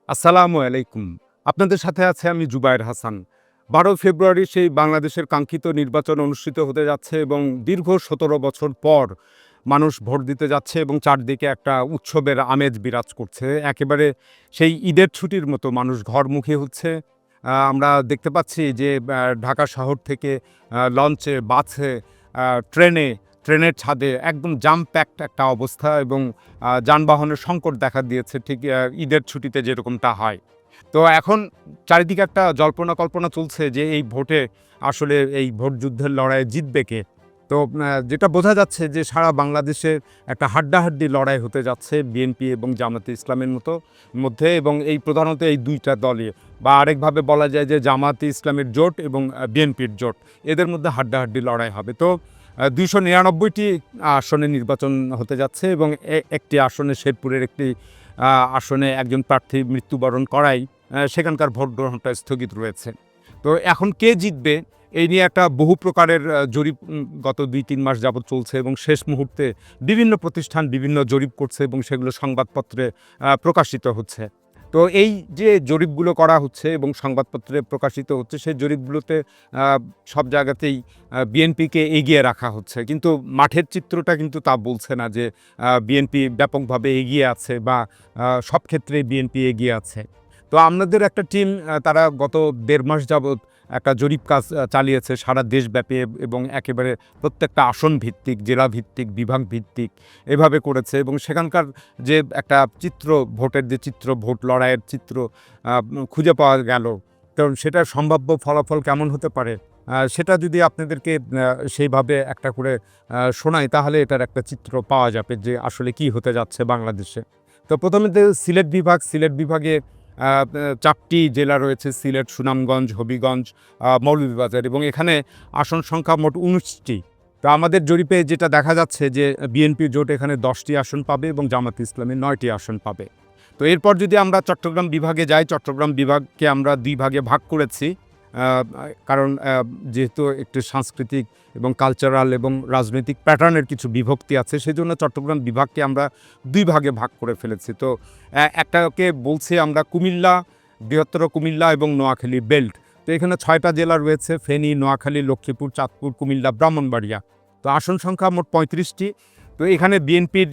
আসসালামু আলাইকুম। আপনাদের সাথে আছে আমি জুবায়ের হাসান। ১২ ফেব্রুয়ারি সেই বাংলাদেশের কাঙ্ক্ষিত নির্বাচন অনুষ্ঠিত হতে যাচ্ছে এবং দীর্ঘ ১৭ বছর পর মানুষ ভোট দিতে যাচ্ছে এবং চারদিকে একটা উৎসবের আমেজ বিরাজ করছে। একেবারে সেই ঈদের ছুটির মতো মানুষ ঘরমুখী হচ্ছে। আমরা দেখতে পাচ্ছি যে ঢাকা শহর থেকে লঞ্চে, বাসে, আ ট্রেনে, ট্রেনের ছাদে একদম জ্যাম প্যাকড একটা অবস্থা এবং যানবাহনের সংকট দেখা দিয়েছে ঠিক ঈদের ছুটিতে যেরকমটা হয়। তো এখন চারিদিকে একটা জল্পনা কল্পনা চলছে যে এই ভোটে আসলে এই ভোট যুদ্ধের লড়াইয়ে জিতবে কে? তো যেটা বোঝা যাচ্ছে যে সারা বাংলাদেশে একটা হাড্ডাহাড্ডি লড়াই হতে যাচ্ছে বিএনপি এবং জামাতে ইসলামের মধ্যে এবং এই প্রধানত এই ২ টা দলই বা আরেকভাবে বলা যায় যে জামাতে ইসলামের জোট এবং বিএনপির জোট এদের মধ্যে হাড্ডাহাড্ডি লড়াই হবে। তো ২৯৯টি আসনে নির্বাচন হতে যাচ্ছে এবং একটি আসনে শেরপুরের একটি আসনে একজন প্রার্থী মৃত্যুবরণ করায় সেখানকার ভোট গ্রহণটা স্থগিত রয়েছে। তো এখন কে জিতবে এই নিয়ে একটা বহু প্রকারের জরিপ গত ২-৩ মাস যাবৎ চলছে এবং শেষ মুহূর্তে বিভিন্ন প্রতিষ্ঠান বিভিন্ন জরিপ করছে এবং সেগুলো সংবাদপত্রে প্রকাশিত হচ্ছে। তো এই যে জরিপগুলো করা হচ্ছে এবং সংবাদপত্রে প্রকাশিত হচ্ছে সেই জরিপগুলোতে আ সব জায়গাতেই বিএনপিকে এগিয়ে রাখা হচ্ছে। কিন্তু মাঠের চিত্রটা কিন্তু তা বলছে না যে বিএনপি ব্যাপকভাবে এগিয়ে আছে বা সব ক্ষেত্রেই বিএনপি এগিয়ে আছে। তো আমাদের একটা টিম তারা গত ১.৫ মাস যাবৎ একটা জরিপ কাজ চালিয়েছে সারা দেশব্যাপী এবং একেবারে প্রত্যেকটা আসন ভিত্তিক, জেলা ভিত্তিক, বিভাগ ভিত্তিক এভাবে করেছে এবং সেখানকার যে একটা চিত্র, ভোটের যে চিত্র, ভোট লড়াইয়ের চিত্র খুঁজে পাওয়া গেল। কারণ সেটার সম্ভাব্য ফলাফল কেমন হতে পারে? সেটা যদি আপনাদেরকে সেইভাবে একটা করে শোনাই তাহলে এটার একটা চিত্র পাওয়া যাবে যে আসলে কি হতে যাচ্ছে বাংলাদেশে। তো প্রথমে সিলেট বিভাগে আ আ ৪ টি জেলা রয়েছে সিলেট, সুনামগঞ্জ, হবিগঞ্জ, মৌলভীবাজার এবং এখানে আসন সংখ্যা মোট ১৯ টি। তো আমাদের জরিপে যেটা দেখা যাচ্ছে যে বিএনপি জোট এখানে ১০ টি আসন পাবে এবং জামাতে ইসলামী ৯ টি আসন পাবে। তো এরপর যদি আমরা চট্টগ্রাম বিভাগে যাই, চট্টগ্রাম বিভাগকে আমরা ২ ভাগে ভাগ করেছি। আ কারণ যেহেতু একটু সাংস্কৃতিক এবং কালচারাল এবং রাজনৈতিক প্যাটার্নের কিছু বিভক্তি আছে, সেজন্য চট্টগ্রাম বিভাগকে আমরা ২ ভাগে ভাগ করে ফেলেছি। তো একটাকে বলছি আমরা কুমিল্লা, বৃহত্তর কুমিল্লা এবং নোয়াখালী বেল্ট। তো এখানে ৬ টা জেলা রয়েছে ফেনী, নোয়াখালী, লক্ষ্মীপুর, চাঁদপুর, কুমিল্লা, ব্রাহ্মণবাড়িয়া। তো আসন সংখ্যা মোট ৩৫ টি। তো এখানে বিএনপির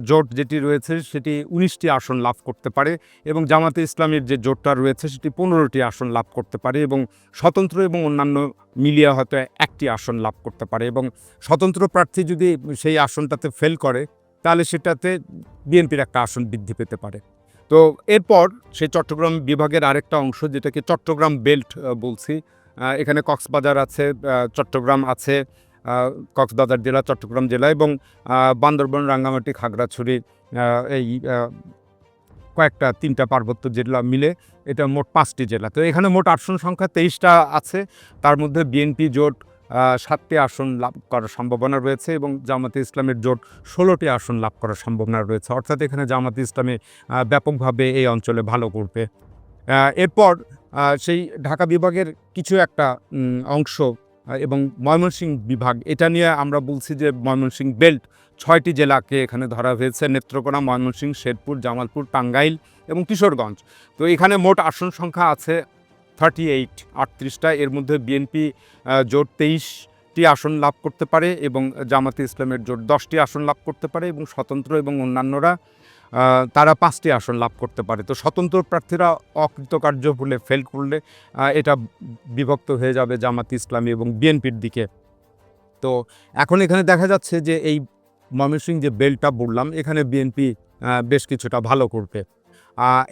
জোট যেটি রয়েছে সেটি ১৯ টি আসন লাভ করতে পারে এবং জামাতে ইসলামীর যে জোটটা রয়েছে সেটি ১৫ টি আসন লাভ করতে পারে এবং স্বতন্ত্র এবং অন্যান্য মিলিয়ে হয়তো ১ টি আসন লাভ করতে পারে এবং স্বতন্ত্র প্রার্থী যদি সেই আসনটাতে ফেল করে তাহলে সেটাতে বিএনপির একটা আসন বৃদ্ধি পেতে পারে। তো এরপর সেই চট্টগ্রাম বিভাগের আরেকটা অংশ যেটাকে চট্টগ্রাম বেল্ট বলছি। এখানে কক্সবাজার আছে, চট্টগ্রাম আছে, আ কক্সবাজার জেলা, চট্টগ্রাম জেলা এবং বান্দরবান, রাঙ্গামাটি, খাগড়াছড়ি আ এই কয়েকটা ৩ টা পার্বত্য জেলা মিলে এটা মোট ৫ টি জেলা। তো এখানে মোট আসন সংখ্যা ২৩ টা আছে। তার মধ্যে বিএনপি জোট ৭ টি আসন লাভ করার সম্ভাবনা রয়েছে এবং জামাতে ইসলামের জোট ১৬ টি আসন লাভ করার সম্ভাবনা রয়েছে। অর্থাৎ এখানে জামাতে ইসলামী ব্যাপকভাবে এই অঞ্চলে ভালো করবে। এরপর সেই ঢাকা বিভাগের কিছু একটা অংশ এবং ময়মনসিংহ বিভাগ এটা নিয়ে আমরা বলছি যে ময়মনসিংহ বেল্ট ৬ টি জেলাকে এখানে ধরা হয়েছে নেত্রকোনা, ময়মনসিংহ, শেরপুর, জামালপুর, টাঙ্গাইল এবং কিশোরগঞ্জ। তো এখানে মোট আসন সংখ্যা আছে 38 টা। এর মধ্যে বিএনপি জোট ২৩ টি আসন লাভ করতে পারে এবং জামাতে ইসলামের জোট ১০ টি আসন লাভ করতে পারে এবং স্বতন্ত্র এবং অন্যান্যরা তারা ৫ টি আসন লাভ করতে পারে। তো স্বতন্ত্র প্রার্থীরা অকৃতকার্য হলে, ফেল করলে এটা বিভক্ত হয়ে যাবে জামাতে ইসলামী এবং বিএনপির দিকে। তো এখন এখানে দেখা যাচ্ছে যে এই ময়মনসিংহ যে বেল্টটা বললাম, এখানে বিএনপি বেশ কিছুটা ভালো করবে।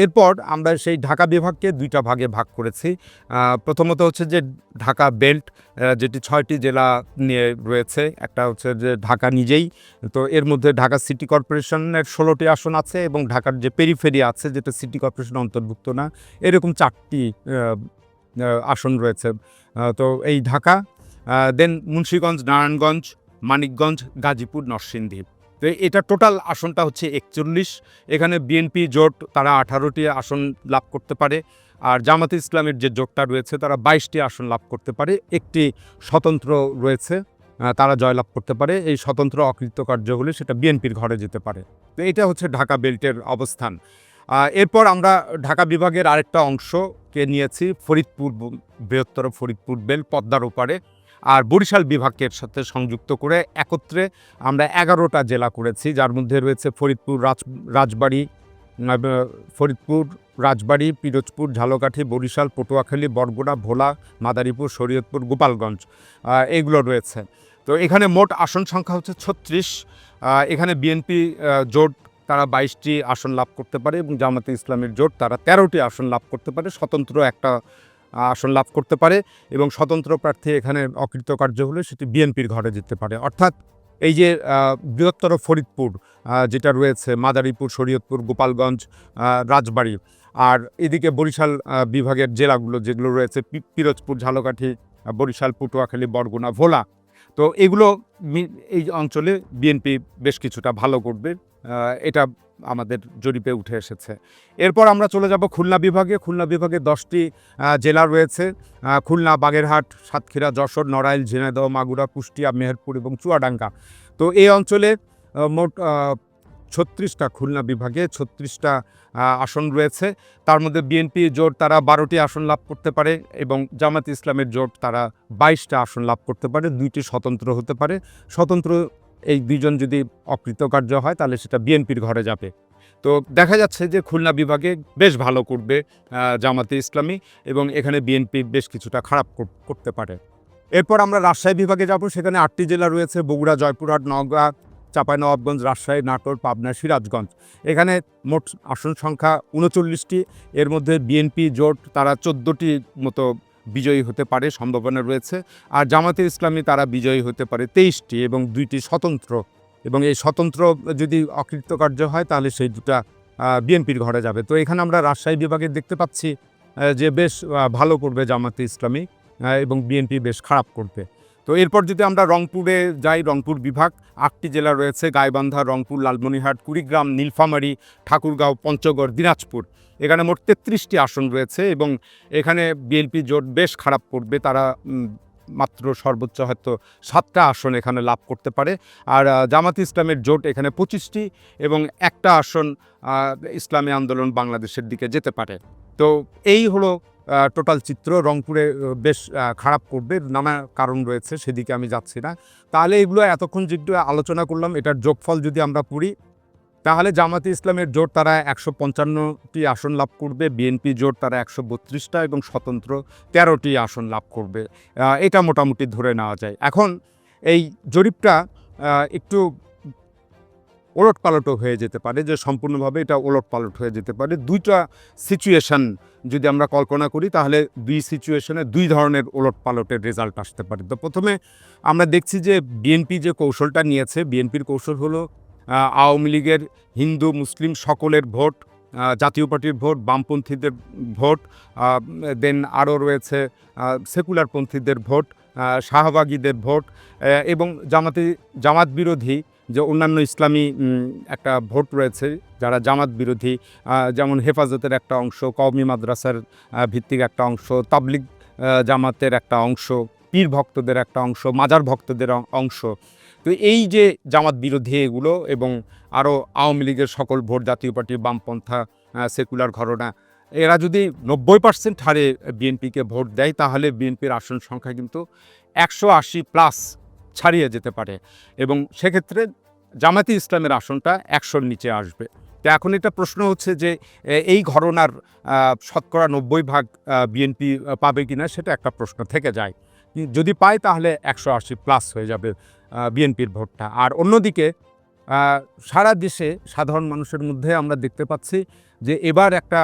এরপর আমরা সেই ঢাকা বিভাগকে ২ টা ভাগে ভাগ করেছি। প্রথমত হচ্ছে যে ঢাকা বেল্ট যেটি ৬ টি জেলা নিয়ে রয়েছে। একটা হচ্ছে যে ঢাকা নিজেই। তো এর মধ্যে ঢাকা সিটি কর্পোরেশনের ১৬ টি আসন আছে এবং ঢাকার যে পেরিফেরি আছে যেটা সিটি কর্পোরেশনের অন্তর্ভুক্ত না, এরকম ৪ টি আসন রয়েছে। তো এই ঢাকা, দেন মুন্সিগঞ্জ, নারায়ণগঞ্জ, মানিকগঞ্জ, গাজীপুর, নরসিংদী। তো এটা টোটাল আসনটা হচ্ছে ৪১। এখানে বিএনপি জোট তারা ১৮টি আসন লাভ করতে পারে। আর জামাতে ইসলামের যে জোটটা রয়েছে তারা ২২টি আসন লাভ করতে পারে। একটি স্বতন্ত্র রয়েছে, তারা জয়লাভ করতে পারে। এই স্বতন্ত্র অকৃতকার্য হলে সেটা বিএনপির ঘরে যেতে পারে। তো এটা হচ্ছে ঢাকা বেল্টের অবস্থান। এরপর আমরা ঢাকা বিভাগের আরেকটা অংশকে নিয়েছি, ফরিদপুর বৃহত্তর ফরিদপুর বেল্ট পদ্মার ওপারে, আর বরিশাল বিভাগের সাথে সংযুক্ত করে একত্রে আমরা 11টা জেলা করেছি, যার মধ্যে রয়েছে ফরিদপুর, রাজবাড়ী, পিরোজপুর, ঝালকাঠি, বরিশাল, পটুয়াখালী, বরগুনা, ভোলা, মাদারীপুর, শরীয়তপুর, গোপালগঞ্জ, এগুলো রয়েছে। তো এখানে মোট আসন সংখ্যা হচ্ছে 36। এখানে বিএনপি জোট তারা 22টি আসন লাভ করতে পারে এবং জামাতে ইসলামের জোট তারা 13টি আসন লাভ করতে পারে, স্বতন্ত্র একটা আসন লাভ করতে পারে এবং স্বতন্ত্র প্রার্থী এখানে অকৃতকার্য হলে সেটি বিএনপির ঘরে যেতে পারে। অর্থাৎ এই যে বৃহত্তর ফরিদপুর যেটা রয়েছে, মাদারীপুর, শরীয়তপুর, গোপালগঞ্জ, রাজবাড়ী, আর এদিকে বরিশাল বিভাগের জেলাগুলো যেগুলো রয়েছে, পিরোজপুর, ঝালকাঠি, বরিশাল, পটুয়াখালী, বরগুনা, ভোলা, তো এগুলো এই অঞ্চলে বিএনপি বেশ কিছুটা ভালো করবে, এটা আমাদের জরিপে উঠে এসেছে। এরপর আমরা চলে যাব খুলনা বিভাগে। খুলনা বিভাগে 10টি জেলা রয়েছে, খুলনা, বাগেরহাট, সাতক্ষীরা, যশোর, নড়াইল, ঝিনাইদহ, মাগুরা, কুষ্টিয়া, মেহেরপুর এবং চুয়াডাঙ্গা। তো এই অঞ্চলে মোট 36টা, খুলনা বিভাগে 36টা আসন রয়েছে। তার মধ্যে বিএনপি জোট তারা 12টি আসন লাভ করতে পারে এবং জামাত ইসলামের জোট তারা 22টা আসন লাভ করতে পারে, 2টি স্বতন্ত্র হতে পারে। স্বতন্ত্র এই দুইজন যদি অকৃতকার্য হয় তাহলে সেটা বিএনপির ঘরে যাবে। তো দেখা যাচ্ছে যে খুলনা বিভাগে বেশ ভালো করবে জামাতে ইসলামী এবং এখানে বিএনপি বেশ কিছুটা খারাপ করতে পারে। এরপর আমরা রাজশাহী বিভাগে যাব। সেখানে 8টি জেলা রয়েছে, বগুড়া, জয়পুরহাট, নওগাঁ, চাঁপাইনবাবগঞ্জ, রাজশাহী, নাটোর, পাবনা, সিরাজগঞ্জ। এখানে মোট আসন সংখ্যা 39টি। এর মধ্যে বিএনপি জোট তারা 14টি মতো বিজয়ী হতে পারে, সম্ভাবনা রয়েছে। আর জামাতে ইসলামী তারা বিজয়ী হতে পারে 23টি এবং 2টি স্বতন্ত্র, এবং এই স্বতন্ত্র যদি অকৃতকার্য হয় তাহলে সেই দুটা বিএনপির ঘরে যাবে। তো এখানে আমরা রাজশাহী বিভাগে দেখতে পাচ্ছি যে বেশ ভালো করবে জামাতে ইসলামী এবং বিএনপি বেশ খারাপ করবে। তো এরপর যদি আমরা রংপুরে যাই, রংপুর বিভাগ 8টি জেলা রয়েছে, গাইবান্ধা, রংপুর, লালমনিরহাট, কুড়িগ্রাম, নীলফামারী, ঠাকুরগাঁও, পঞ্চগড়, দিনাজপুর। এখানে মোট 33টি আসন রয়েছে এবং এখানে বিএনপি জোট বেশ খারাপ করবে, তারা মাত্র সর্বোচ্চ হয়তো 7টা আসন এখানে লাভ করতে পারে। আর জামাত ইসলামের জোট এখানে 25টি এবং একটা আসন ইসলামী আন্দোলন বাংলাদেশের দিকে যেতে পারে। তো এই হলো টোটাল চিত্র। রংপুরে বেশ খারাপ করবে, নানা কারণ রয়েছে, সেদিকে আমি যাচ্ছি না। তাহলে এগুলো এতক্ষণ যেগুলো আলোচনা করলাম এটার যোগফল যদি আমরা করি তাহলে জামাতে ইসলামের জোট তারা 155টি আসন লাভ করবে, বিএনপি জোট তারা 132টা এবং স্বতন্ত্র 13টি আসন লাভ করবে। এটা মোটামুটি ধরে নেওয়া যায়। এখন এই জরিপটা একটু ওলটপালটও হয়ে যেতে পারে, যে সম্পূর্ণভাবে এটা ওলটপালট হয়ে যেতে পারে। দুইটা সিচুয়েশন যদি আমরা কল্পনা করি তাহলে দুই সিচুয়েশনে দুই ধরনের ওলটপালটের রেজাল্ট আসতে পারে। তো প্রথমে আমরা দেখছি যে বিএনপি যে কৌশলটা নিয়েছে, বিএনপির কৌশল হলো আওয়ামী লীগের হিন্দু মুসলিম সকলের ভোট, জাতীয় পার্টির ভোট, বামপন্থীদের ভোট, দেন আরও রয়েছে সেকুলারপন্থীদের ভোট, শাহবাগীদের ভোট এবং জামাত বিরোধী যে অন্যান্য ইসলামী একটা ভোট রয়েছে যারা জামাত বিরোধী, যেমন হেফাজতের একটা অংশ, কওমি মাদ্রাসার ভিত্তিক একটা অংশ, তাবলিগ জামাতের একটা অংশ, পীর ভক্তদের একটা অংশ, মাজার ভক্তদের অংশ। তো এই যে জামাত বিরোধী এগুলো এবং আরও আওয়ামী লীগের সকল ভোট, জাতীয় পার্টি, বামপন্থা, সেকুলার ঘরানা, এরা যদি 90% হারে বিএনপিকে ভোট দেয় তাহলে বিএনপির আসন সংখ্যা কিন্তু 180+ ছাড়িয়ে যেতে পারে এবং সেক্ষেত্রে জামাতে ইসলামের আসনটা 100-র নিচে আসবে। তো এখন এটা প্রশ্ন হচ্ছে যে এই ঘরানার শতকরা 90% বিএনপি পাবে কিনা, সেটা একটা প্রশ্ন থেকে যায়। যদি পায় তাহলে 180+ হয়ে যাবে বিএনপির ভোটটা। আর অন্যদিকে সারা দেশে সাধারণ মানুষের মধ্যে আমরা দেখতে পাচ্ছি যে এবার একটা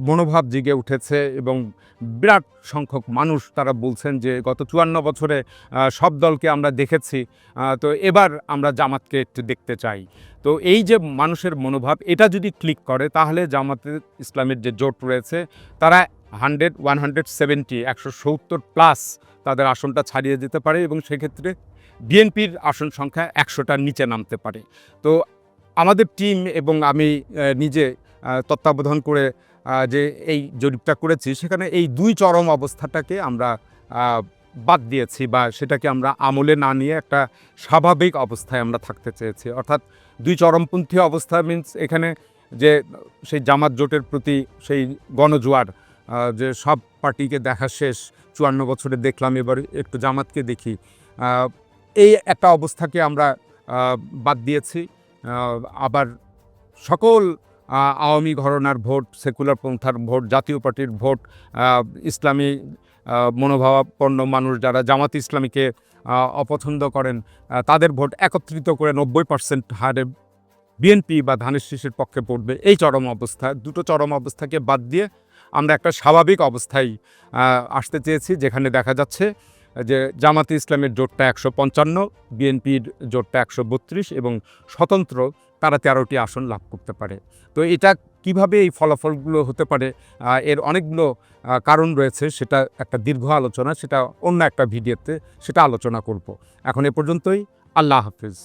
মনোভাব জেগে উঠেছে এবং বিরাট সংখ্যক মানুষ তারা বলছেন যে গত 54 বছরে সব দলকে আমরা দেখেছি, তো এবার আমরা জামাতকে একটু দেখতে চাই। তো এই যে মানুষের মনোভাব, এটা যদি ক্লিক করে তাহলে জামাতে ইসলামের যে জোট রয়েছে তারা 170+ তাদের আসনটা ছাড়িয়ে যেতে পারে এবং সেক্ষেত্রে বিএনপির আসন সংখ্যা 100টার নিচে নামতে পারে। তো আমাদের টিম এবং আমি নিজে তত্ত্বাবধান করে যে এই জরিপটা করেছি সেখানে এই দুই চরম অবস্থাটাকে আমরা বাদ দিয়েছি বা সেটাকে আমরা আমলে না নিয়ে একটা স্বাভাবিক অবস্থায় আমরা থাকতে চেয়েছি। অর্থাৎ দুই চরমপন্থী অবস্থা মিনস এখানে যে সেই জামাত জোটের প্রতি সেই গণজোয়ার, যে সব পার্টিকে দেখা শেষ, 54 বছরে দেখলাম, এবার একটু জামাতকে দেখি, এই একটা অবস্থাকে আমরা বাদ দিয়েছি। আবার সকল আওয়ামী ঘরানার ভোট, সেকুলার পন্থার ভোট, জাতীয় পার্টির ভোট, ইসলামী মনোভাবাপন্ন মানুষ যারা জামাত ইসলামীকে অপছন্দ করেন, তাদের ভোট একত্রিত করে 90% হারে বিএনপি বা ধানের শীষের পক্ষে পড়বে। এই চরম অবস্থা, দুটো চরম অবস্থাকে বাদ দিয়ে আমরা একটা স্বাভাবিক অবস্থায় আসতে চেয়েছি, যেখানে দেখা যাচ্ছে যে জামাতে ইসলামের জোটটা 155, বিএনপির জোটটা 132 এবং স্বতন্ত্র তারা 13টি আসন লাভ করতে পারে। তো এটা কিভাবে এই ফলাফলগুলো হতে পারে, এর অনেকগুলো কারণ রয়েছে, সেটা একটা দীর্ঘ আলোচনা, সেটা অন্য একটা ভিডিওতে সেটা আলোচনা করব। এখন এ পর্যন্তই। আল্লাহ হাফিজ।